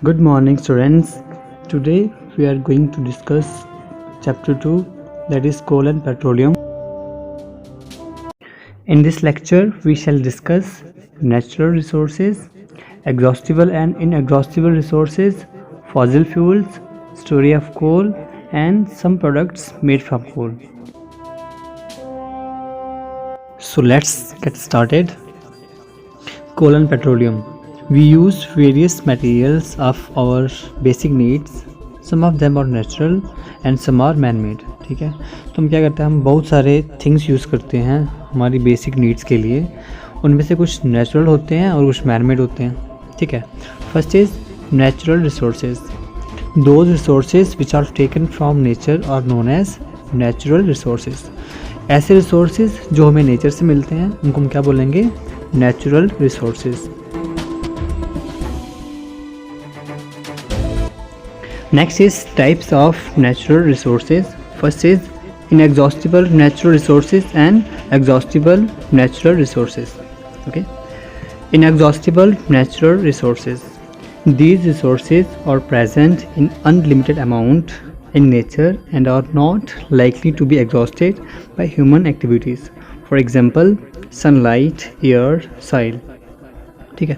Good morning, students. Today we are going to discuss chapter 2, that is coal and petroleum. In this lecture, we shall discuss natural resources, exhaustible and inexhaustible resources, fossil fuels, story of coal, and some products made from coal. So let's get started. Coal and petroleum. We use various materials of our basic needs. Some of them are natural and some are man-made. ठीक है, तो हम क्या करते हैं, हम बहुत सारे थिंग्स यूज़ करते हैं हमारी बेसिक नीड्स के लिए. उनमें से कुछ नेचुरल होते हैं और कुछ मैन-मेड होते हैं. ठीक है, first is natural resources. Those resources which are taken from nature are known as natural resources. ऐसे रिसोर्सेज जो हमें नेचर से मिलते हैं उनको हम क्या बोलेंगे, natural resources. Next is types of natural resources. First is inexhaustible natural resources and exhaustible natural resources. Okay, inexhaustible natural resources. These resources are present in unlimited amount in nature and are not likely to be exhausted by human activities. For example, sunlight, air, soil. ठीक है,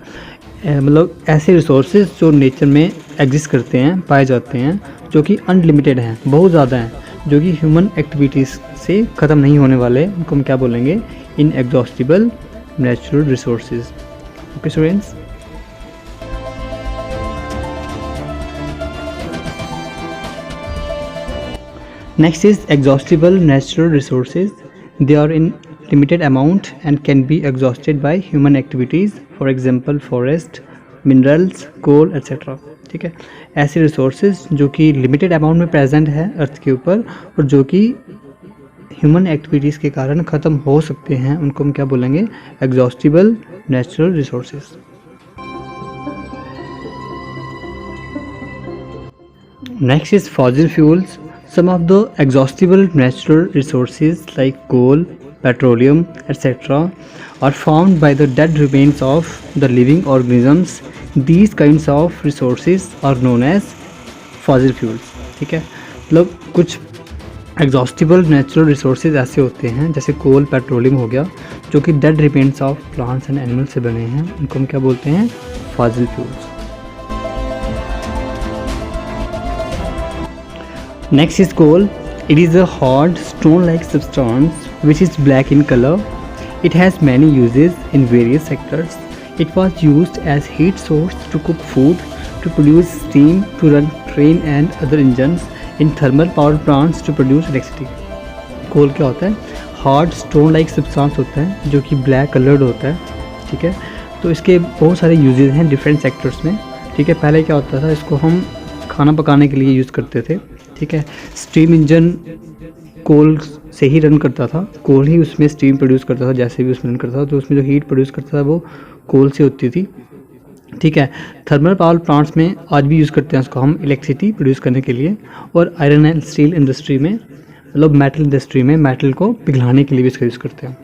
मतलब ऐसे resources जो nature में exist करते हैं, पाए जाते हैं, जो कि अनलिमिटेड हैं, बहुत ज़्यादा हैं, जो कि ह्यूमन एक्टिविटीज़ से ख़त्म नहीं होने वाले, उनको हम क्या बोलेंगे, inexhaustible natural resources. Okay students. Next is exhaustible natural resources. They are in limited amount and can be exhausted by human activities, for example forest, minerals, coal etc. ठीक है, ऐसे रिसोर्सेज जो कि लिमिटेड अमाउंट में present है अर्थ के ऊपर और जो कि ह्यूमन एक्टिविटीज़ के कारण ख़त्म हो सकते हैं, उनको हम क्या बोलेंगे, exhaustible natural resources. Next is fossil fuels. Some of the exhaustible natural resources like coal, petroleum etc. are formed by the dead remains of the living organisms. These kinds of resources are known as fossil fuels. ठीक है, मतलब कुछ exhaustible natural resources ऐसे होते हैं जैसे कोल, petroleum हो गया, जो कि dead remains of plants and animals से बने हैं, उनको हम क्या बोलते हैं, fossil fuels. Next is coal. It is a hard stone-like substance which is black in color. It has many uses in various sectors. It was used as heat source to cook food, to produce steam, to run train and other engines, in thermal power plants to produce electricity. कोल क्या होता है, hard stone like substance होता है जो कि black coloured होता है. ठीक है, तो इसके बहुत सारे यूजेस हैं डिफरेंट सेक्टर्स में. ठीक है, पहले क्या होता था, इसको हम खाना पकाने के लिए यूज़ करते थे. ठीक है, स्टीम इंजन कोल से ही रन करता था, कोल ही उसमें स्टीम प्रोड्यूस करता था, जैसे भी उसमें रन करता था, तो उसमें जो हीट प्रोड्यूस करता था वो कोल से होती थी. ठीक है, थर्मल पावर प्लांट्स में आज भी यूज़ करते हैं उसको हम इलेक्ट्रिसिटी प्रोड्यूस करने के लिए. और आयरन एंड स्टील इंडस्ट्री में, मतलब मेटल इंडस्ट्री में मेटल को पिघलाने के लिए भी इसका यूज़ करते हैं.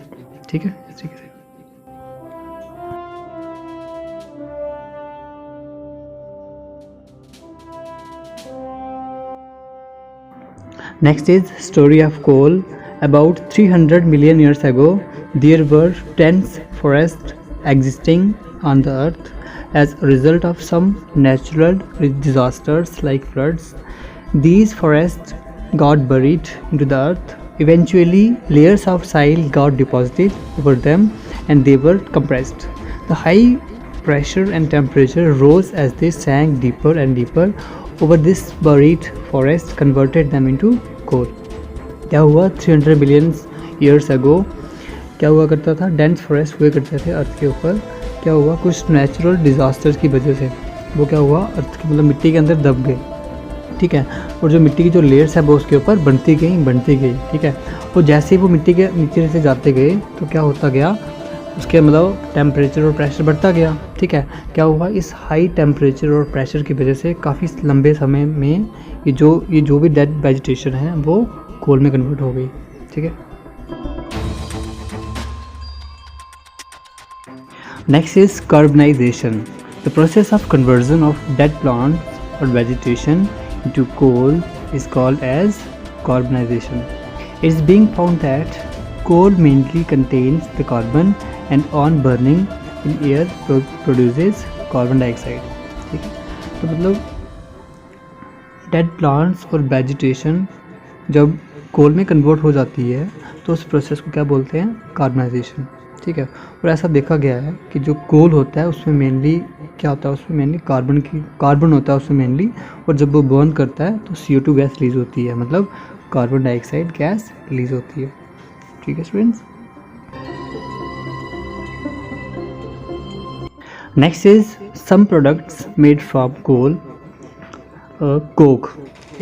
ठीक है, ठीक है. Next is story of coal. About 300 million years ago, there were dense forests existing on the earth as a result of some natural disasters like floods. These forests got buried into the earth. Eventually, layers of soil got deposited over them and they were compressed. The high pressure and temperature rose as they sank deeper and deeper. Over this buried forest converted them into coal. क्या हुआ, 300 million years ago क्या हुआ करता था, dense forest हुए करते थे अर्थ के ऊपर. क्या हुआ, कुछ नेचुरल डिज़ास्टर्स की वजह से वो क्या हुआ, अर्थ की मतलब मिट्टी के अंदर दब गए. ठीक है, और जो मिट्टी की जो लेयर्स है वो उसके ऊपर बनती गई. ठीक है, और जैसे ही वो मिट्टी के नीचे से जाते गए तो क्या होता गया, उसके मतलब टेम्परेचर और प्रेशर बढ़ता गया. ठीक है, क्या हुआ, इस हाई टेम्परेचर और प्रेशर की वजह से काफ़ी लंबे समय में ये जो भी डेड वेजिटेशन है वो कोल में कन्वर्ट हो गई. ठीक है. Next is carbonisation. The process of conversion of dead plants or vegetation into coal is called as carbonization. It is being found that coal mainly contains the carbon and on burning in air produces carbon dioxide. ठीक है, तो मतलब dead plants और vegetation जब कोल में convert हो जाती है तो उस प्रोसेस को क्या बोलते हैं, कार्बनाइजेशन. ठीक है, और ऐसा देखा गया है कि जो कोल होता है उसमें मेनली क्या होता है, उसमें मेनली कार्बन होता है उसमें मेनली, और जब वो बर्न करता है तो CO2 गैस रिलीज होती है, मतलब कार्बन डाइऑक्साइड गैस रिलीज होती है. ठीक है students. Next is some products made from coal. Coke.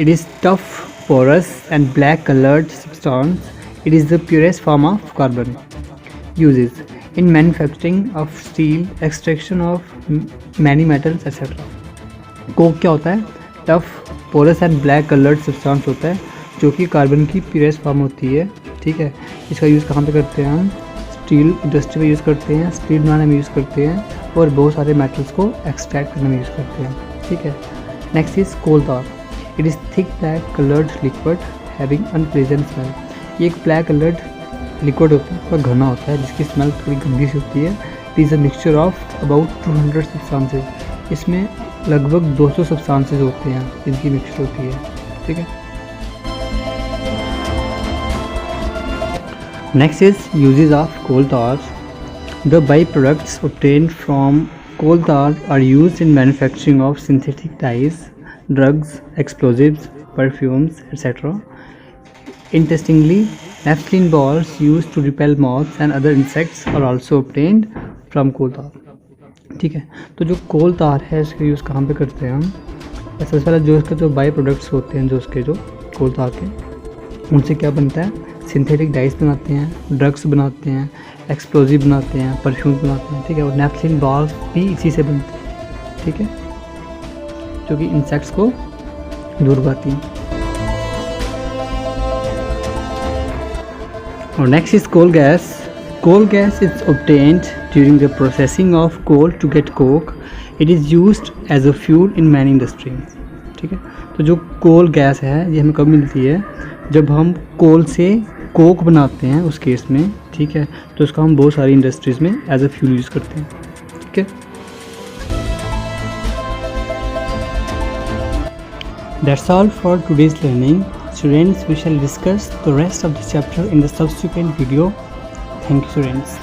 It is tough, porous and black colored substance. It is the purest form of carbon. Uses in manufacturing of steel, extraction of many metals, etc. Coke क्या होता है, tough, porous and black colored substance होता है जो कि carbon की purest form होती है. ठीक है, इसका यूज़ कहाँ पे करते हैं हम, स्टील इंडस्ट्री में यूज़ करते हैं, स्टील बनाने में यूज़ करते हैं और बहुत सारे मेटल्स को एक्सट्रैक्ट करने में यूज़ करते हैं. ठीक है. Next is coal tar. It is thick black colored liquid having unpleasant smell. ये एक black colored liquid होता है, थोड़ा घना होता है जिसकी स्मेल थोड़ी गंदी सी होती है. It is a mixture of about 200 substances. इसमें लगभग 200 substances होते हैं जिनकी मिक्सचर होती है. ठीक है. Next is uses of coal tar. The byproducts obtained from coal tar are used in manufacturing of synthetic dyes, drugs, explosives, perfumes, etc. Interestingly, naphthalene balls used to repel moths and other insects are also obtained from coal tar. ठीक है, तो जो कोल तार है इसका use कहाँ पे करते हैं हम, सबसे पहले जो इसके जो बाई प्रोडक्ट्स होते हैं जो उसके जो कोल तार के, उनसे क्या बनता है, सिंथेटिक डाइस बनाते हैं, ड्रग्स बनाते हैं, एक्सप्लोजिव बनाते हैं, परफ्यूम बनाते हैं. ठीक है, और नैप्थलीन बॉल भी इसी से बनते हैं. ठीक है, जो कि इंसेक्ट्स को दूर करती हैं. और next is coal gas. Coal gas is obtained during the processing of coal to get coke. It is used as a fuel in many industries. ठीक है, तो जो कोल गैस है ये हमें कब मिलती है, जब हम कोल से कोक बनाते हैं उस केस में. ठीक है, तो इसका हम बहुत सारी इंडस्ट्रीज़ में एज अ फ्यूल यूज़ करते हैं. ठीक है, that's all for today's learning. Students, we shall discuss the rest of this chapter in the subsequent video. Thank you students.